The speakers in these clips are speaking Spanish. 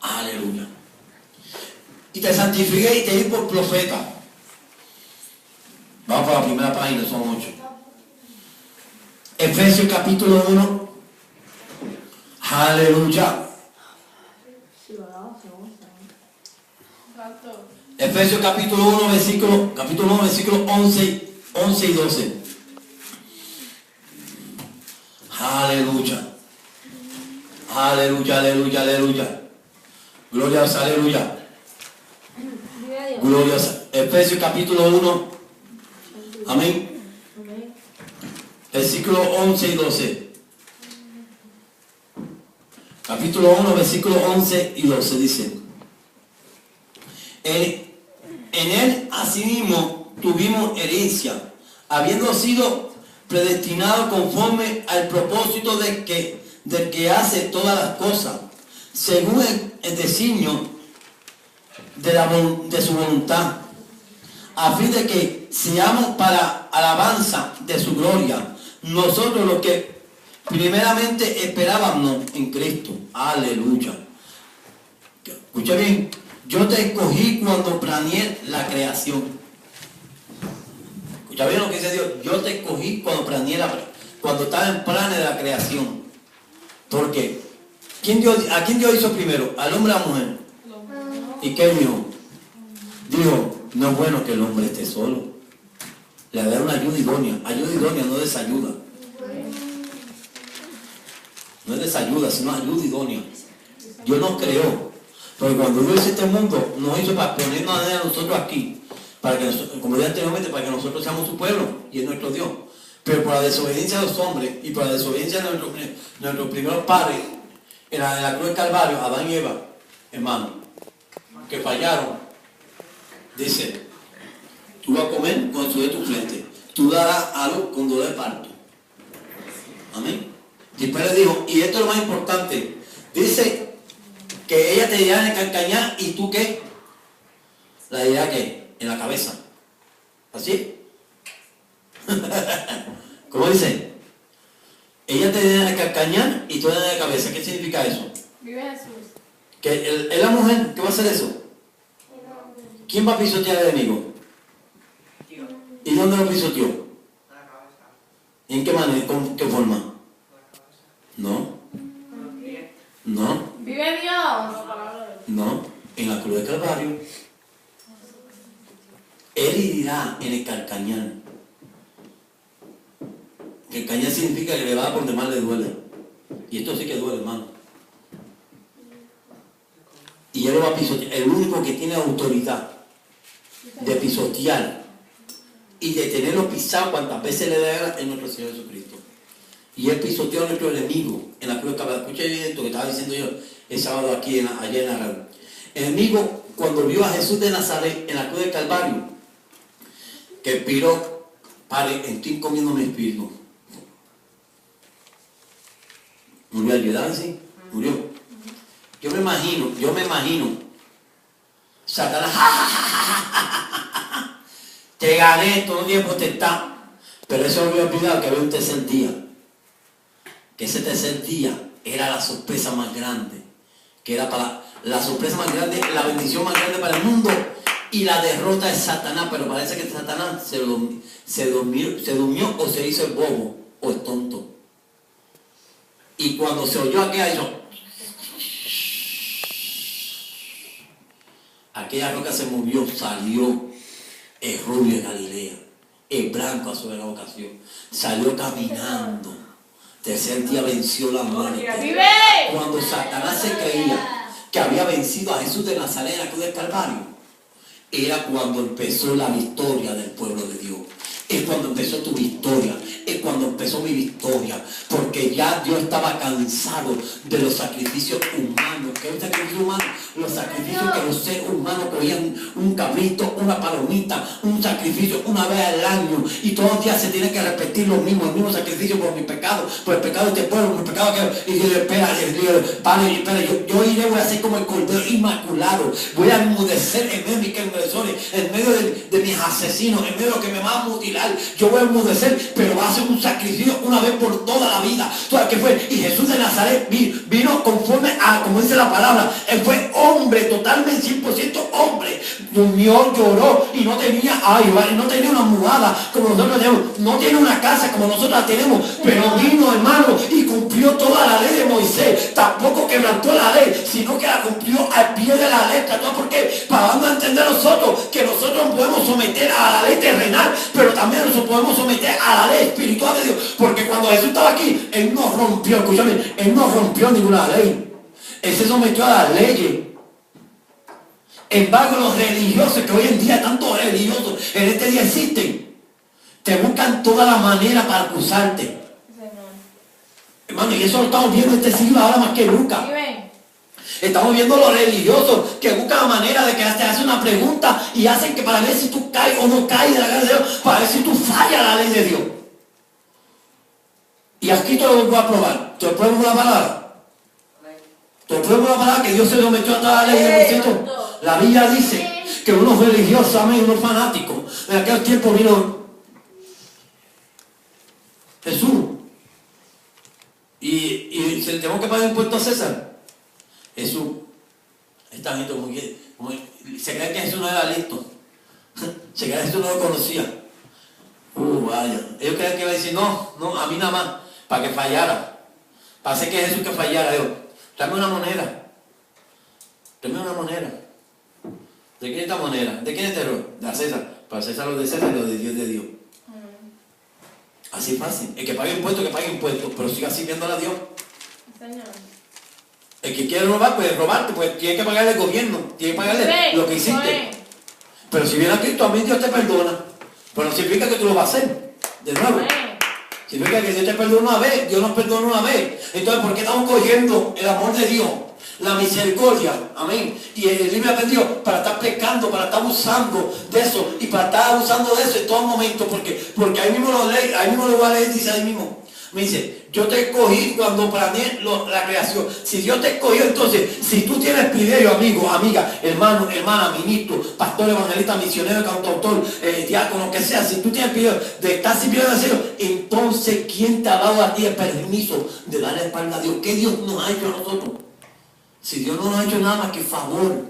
Aleluya. Y te santifiqué y te di por profeta. Vamos para la primera página, son 8. Efesios capítulo 1. Aleluya. Efesios capítulo 1, versículo 11 y 12. Aleluya. Aleluya, aleluya, aleluya. Gloria a Dios, aleluya. Gloria a Dios. Efesios capítulo 1. Amén. Versículo 11 y 12. Capítulo 1, versículo 11 y 12 dice: En él asimismo tuvimos herencia, habiendo sido predestinados conforme al propósito del que hace todas las cosas, según el designio de su voluntad, a fin de que seamos para alabanza de su gloria, nosotros los que primeramente esperábamos en Cristo. Aleluya. Escucha bien. Yo te escogí cuando planeé la creación. Escucha bien lo que dice Dios. Yo te escogí cuando planeé cuando estaba en planes de la creación. ¿Por qué? ¿A quién Dios hizo primero? ¿Al hombre o a la mujer? ¿Y qué dijo? Dijo, no es bueno que el hombre esté solo. Le dará una ayuda idónea. Ayuda idónea, no desayuda. No es desayuda, sino ayuda idónea. Dios nos creó. Porque cuando Dios hizo este mundo, nos hizo para ponernos a nosotros aquí. Para que nosotros, como dije anteriormente, para que nosotros seamos su pueblo y es nuestro Dios. Pero por la desobediencia de los hombres y por la desobediencia de nuestros primeros padres, en la cruz del Calvario, Adán y Eva, hermano, que fallaron, dice, tú vas a comer con el sudor de tu frente, tú darás algo con dolor de parto. Amén. Y después le dijo, y esto es lo más importante, dice que ella te dirá en el calcañar y tú qué, la dirá que en la cabeza. ¿Así? ¿Cómo dice? Ella te dirá en el calcañar y tú en la cabeza. ¿Qué significa eso? Vive Jesús. Que es la mujer que va a hacer eso. ¿Quién va a pisotear al enemigo? ¿Y dónde lo pisoteó? ¿En qué manera? ¿Con qué forma? No. No. Vive Dios. No. En la cruz del Calvario. Él herirá en el calcañar. Que el cañar significa que le va a por demás le duele. Y esto sí que duele, hermano. Y él lo va a pisotear. El único que tiene autoridad de pisotear y de tenerlo pisado cuantas veces le dé es nuestro Señor Jesucristo. Y él pisoteó a nuestro enemigo en la cruz del Calvario. Escucha bien esto que estaba diciendo yo el sábado aquí, allá en la radio. El enemigo, cuando vio a Jesús de Nazaret en la cruz del Calvario, que expiró, Padre, estoy comiendo mi espíritu. Murió allí, ¿verdad? Sí, murió. Yo me imagino, Satanás, te gané todo el tiempo, te está. Pero eso me había olvidado que había un tercer día. Que ese tercer día era la sorpresa más grande. Que era para la sorpresa más grande, la bendición más grande para el mundo y la derrota de Satanás. Pero parece que Satanás se durmió o se hizo el bobo o el tonto. Y cuando se oyó aquella roca se movió, salió el rubio de Galilea, el blanco a su ocasión, salió caminando. Tercer día venció la muerte. Cuando Satanás se creía que había vencido a Jesús de Nazaret en la cruz del Calvario, era cuando empezó la victoria del pueblo de Dios. Es cuando empezó tu victoria, es cuando empezó mi victoria, porque ya Dios estaba cansado de los sacrificios humanos. ¿Qué es un sacrificio humano? Los sacrificios que los seres humanos cogían un cabrito, una palomita, un sacrificio una vez al año, y todos los días se tiene que repetir el mismo sacrificio por mi pecado, por el pecado de este pueblo, por el pecado que... Y Dios, espera, Padre, yo iré, voy a ser como el cordero inmaculado, voy a enmudecer en medio de mis transgresores, en medio de mis asesinos, en medio de los que me van a mutilar. tirar, yo voy a enmudecer, pero va a ser un sacrificio una vez por toda la vida. ¿Sabes qué fue? Y Jesús de Nazaret vino conforme a, como dice la palabra, él fue hombre, totalmente 100% hombre. Durmió, lloró y no tenía, no tenía una mudada como nosotros tenemos, no tiene una casa como nosotros la tenemos, pero vino, hermano, y cumplió toda la ley de Moisés. Tampoco quebrantó la ley, sino que la cumplió al pie de la letra. ¿No? Porque para darnos a entender nosotros que nosotros nos podemos someter a la ley terrenal, pero también nos podemos someter a la ley espiritual de Dios. Porque cuando Jesús estaba aquí, él no rompió, escúchame, él no rompió ninguna ley. Él se sometió a las leyes. En embargo, los religiosos, que hoy en día tantos religiosos en este día existen, te buscan toda la manera para acusarte. Hermano, y eso lo estamos viendo en este siglo ahora más que nunca. Estamos viendo los religiosos que buscan la manera de que te hacen una pregunta y hacen que para ver si tú caes o no caes de la gracia de Dios, para ver si tú fallas la ley de Dios. Y aquí te lo voy a probar. Te lo pruebo con la palabra. Te lo pruebo con la palabra que Dios se lo metió a toda la ley de Moisés. La Biblia dice que unos religiosos, amén, unos fanáticos, en aquel tiempo vino Jesús y se le tenemos que pagar impuesto a César. Jesús, esta gente se cree que Jesús no era listo, se cree que Jesús no lo conocía. Vaya, ellos creen que iba a decir no, a mí nada más, para que fallara, para hacer que Jesús que fallara. Dios, tráeme una moneda. ¿De quién es esta moneda? ¿De quién es este error? De César. Para César lo de César y lo de Dios de Dios. Así fácil. El que pague impuestos, que pague impuestos, pero siga sirviéndole a Dios. Señor. El que quiere robar, pues robarte, pues tiene que pagarle al gobierno, tiene que pagarle lo que hiciste. Pero si viene a Cristo, a mí Dios te perdona. Pero no significa que tú lo vas a hacer de nuevo. Significa que Dios te perdona una vez, Dios nos perdona una vez. Entonces, ¿por qué estamos cogiendo el amor de Dios? La misericordia, amén, y el libre albedrío para estar pecando, para estar abusando de eso y para estar abusando de eso en todo momento? Porque ahí mismo lo voy a leer, dice ahí mismo. Me dice, yo te escogí cuando planeé la creación. Si Dios te escogió, entonces, si tú tienes privilegio, amigo, amiga, hermano, hermana, ministro, pastor, evangelista, misionero, cantautor, diácono, que sea, si tú tienes privilegio de estar sirviendo al cielo, entonces, ¿quién te ha dado a ti el permiso de darle espalda a Dios? ¿Qué Dios nos ha hecho a nosotros? Si Dios no nos ha hecho nada más que favor.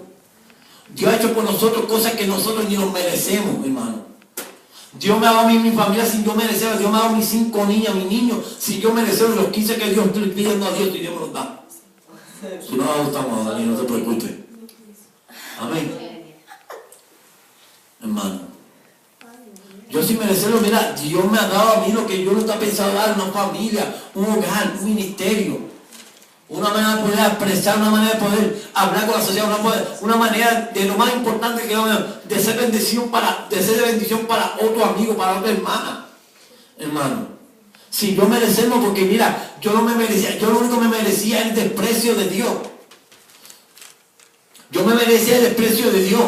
Dios ha hecho por nosotros cosas que nosotros ni nos merecemos, hermano. Dios me ha dado a mí mi familia sin yo merecer. Dios me ha dado a mis 5 niñas, mis niños, sin yo merecer los 15 que Dios estoy pidiendo a Dios y Dios me los da. Si no nos gustamos, Daniel, no te preocupes. Amén. Hermano. Yo sin merecerlo, mira, Dios me ha dado a mí lo que yo no estaba pensando dar, una familia, un hogar, un ministerio. Una manera de poder expresar, una manera de poder hablar con la sociedad, una manera de lo más importante que de ser bendición de ser de bendición para otro amigo, para otra hermana. Hermano, si yo merecemos, porque mira, yo no me merecía, yo lo único que me merecía es el desprecio de Dios. Yo me merecía el desprecio de Dios.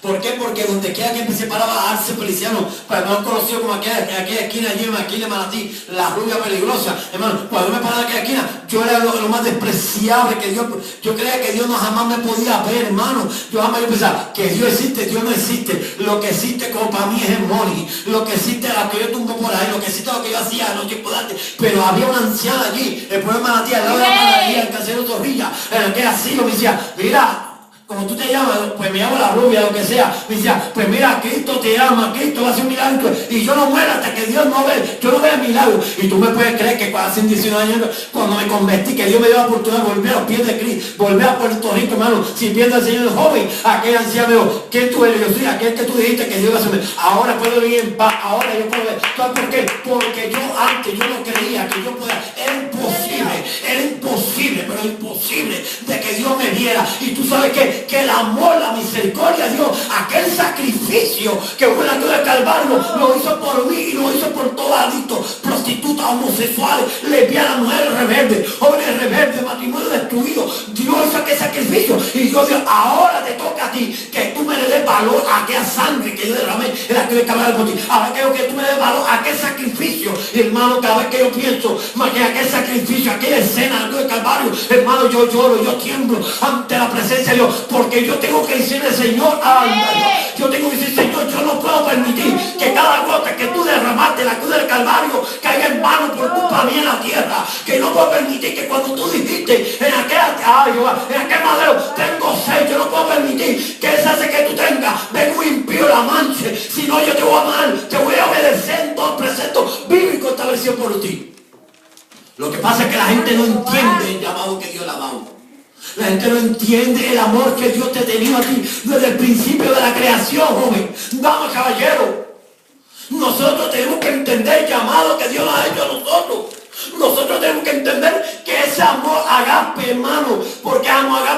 ¿Por qué? Porque donde quiera que empecé para bajarse policiano, para no conocido como aquella esquina allí en Aquila Manatí, la rubia peligrosa, hermano, cuando me paraba en aquella esquina, yo era lo más despreciable que Dios, yo creía que Dios no jamás me podía ver, hermano. Yo jamás pensaba que Dios existe, Dios no existe. Lo que existe como para mí es el money, lo que existe es lo que yo tumbo por ahí, lo que existe es lo que yo hacía, no tiempo de antes. Pero había una anciana allí, el pueblo de Manatí, al lado de la panadería, el casero Zorrilla, en aquel asilo, me decía, mira, como tú te llamas, pues me llamo la rubia, lo que sea. Me decía, pues mira, Cristo te ama, Cristo va a hacer un milagro. Y yo no muero hasta que Dios no ve, yo no veo el milagro. Y tú me puedes creer que hace 19 años, cuando me convertí, que Dios me dio la oportunidad de volver a los pies de Cristo, volver a Puerto Rico, hermano, sirviendo al Señor joven. Aquel anciano me dijo, ¿quién tú eres? Yo soy aquel que tú dijiste que Dios va a hacer. Ahora puedo vivir en paz, ahora yo puedo ver. ¿Sabes por qué? Porque yo antes, yo no creía que yo podía. Era imposible, pero imposible de que Dios me viera. Y tú sabes que el amor, la misericordia de Dios, aquel sacrificio que fue la cruz de Calvario, lo hizo por mí y lo hizo por todos adictos, prostitutas, homosexuales, lesbianas, mujeres rebeldes, jóvenes rebeldes, matrimonio destruido. Dios hizo aquel sacrificio y Dios dijo, ahora te toca a ti que tú me le des valor a aquella sangre que yo derramé en la cruz de Calvario por ti. Ahora quiero que tú me des valor a aquel sacrificio. Y hermano, cada vez que yo pienso más que aquel sacrificio, sacrificio, aquella escena del Calvario, hermano, yo lloro, yo tiemblo ante la presencia de Dios, porque yo tengo que decirle, Señor, yo tengo que decir, Señor, yo no puedo permitir que cada gota que tú derramaste en la cruz del Calvario caiga en vano por culpa mía en la tierra, que no puedo permitir que cuando tú dijiste en aquel madero, tengo sed, yo no puedo permitir que esa sed que tú tengas venga un impío la manche, si no yo te voy a amar, te voy a obedecer en todo precepto bíblico establecido por ti. Lo que pasa es que la gente no entiende el llamado que Dios le ha dado. La gente no entiende el amor que Dios te ha tenido a ti desde el principio de la creación, joven, dama, caballero. Nosotros tenemos que entender el llamado que Dios nos ha hecho a nosotros. Nosotros tenemos que entender que ese amor agape, hermano, porque amo agape.